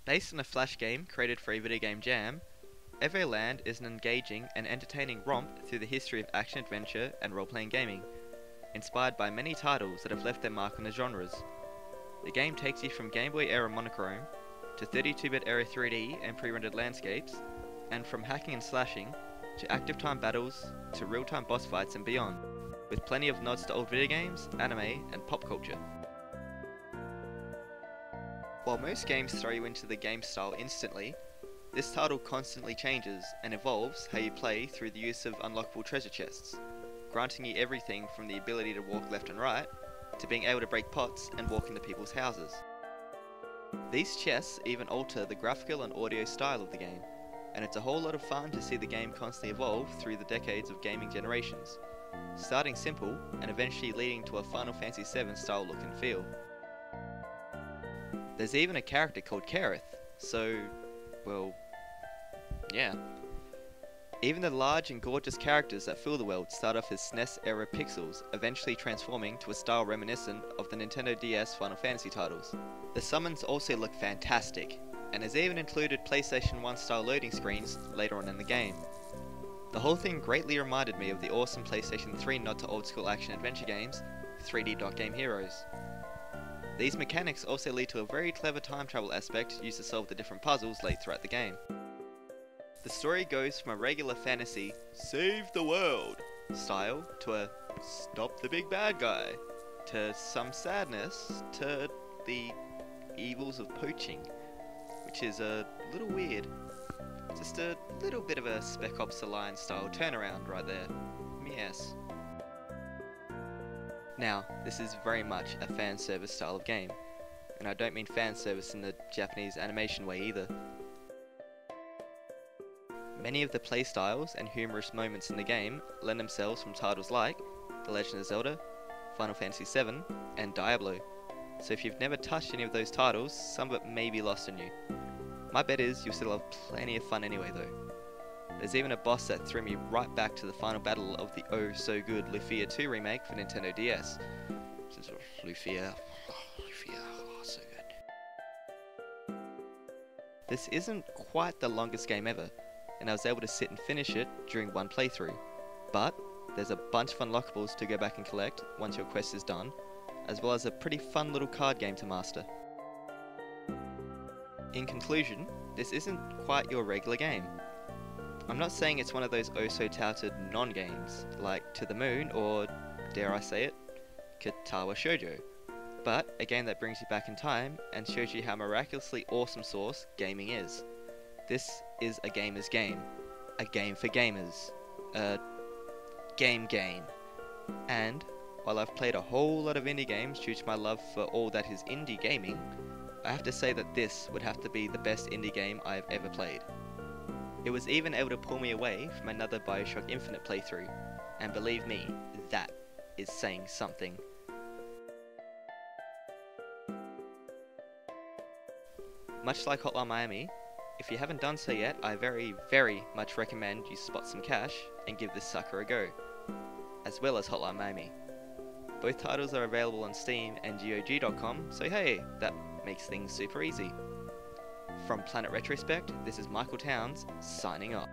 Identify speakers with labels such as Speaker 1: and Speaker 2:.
Speaker 1: Based on a flash game created for a video game jam, Evoland is an engaging and entertaining romp through the history of action-adventure and role-playing gaming, inspired by many titles that have left their mark on the genres. The game takes you from Game Boy era monochrome to 32-bit era 3D and pre-rendered landscapes, and from hacking and slashing to active time battles to real-time boss fights and beyond, with plenty of nods to old video games, anime, and pop culture. While most games throw you into the game style instantly, this title constantly changes and evolves how you play through the use of unlockable treasure chests, granting you everything from the ability to walk left and right, to being able to break pots and walk into people's houses. These chests even alter the graphical and audio style of the game, and it's a whole lot of fun to see the game constantly evolve through the decades of gaming generations, starting simple and eventually leading to a Final Fantasy VII style look and feel. There's even a character called Kareth, so, well, yeah. Even the large and gorgeous characters that fill the world start off as SNES-era pixels, eventually transforming to a style reminiscent of the Nintendo DS Final Fantasy titles. The summons also look fantastic, and has even included PlayStation 1 style loading screens later on in the game. The whole thing greatly reminded me of the awesome PlayStation 3 nod to old school action-adventure games, 3D Dot Game Heroes. These mechanics also lead to a very clever time travel aspect used to solve the different puzzles late throughout the game. The story goes from a regular fantasy, save the world style, to a stop the big bad guy, to some sadness, to the evils of poaching, which is a little weird. Just a little bit of a Spec Ops Alliance style turnaround right there. Yes. Now, this is very much a fan service style of game, and I don't mean fan service in the Japanese animation way either. Many of the playstyles and humorous moments in the game lend themselves from titles like The Legend of Zelda, Final Fantasy VII, and Diablo, so if you've never touched any of those titles, some of it may be lost on you. My bet is you'll still have plenty of fun anyway though. There's even a boss that threw me right back to the final battle of the oh so good Lufia 2 remake for Nintendo DS. Lufia, oh so good. This isn't quite the longest game ever, and I was able to sit and finish it during one playthrough, but there's a bunch of unlockables to go back and collect once your quest is done, as well as a pretty fun little card game to master. In conclusion, this isn't quite your regular game. I'm not saying it's one of those oh-so-touted non-games, like To the Moon or, dare I say it, Katawa Shoujo, but a game that brings you back in time and shows you how miraculously awesome sauce gaming is. This is a gamer's game. A game for gamers. A game. And, while I've played a whole lot of indie games due to my love for all that is indie gaming, I have to say that this would have to be the best indie game I have ever played. It was even able to pull me away from another Bioshock Infinite playthrough, and believe me, that is saying something. Much like Hotline Miami, if you haven't done so yet, I very, very much recommend you spot some cash and give this sucker a go, as well as Hotline Miami. Both titles are available on Steam and GOG.com, so hey, that makes things super easy. From Planet Retrospekt, this is Michael Towns, signing off.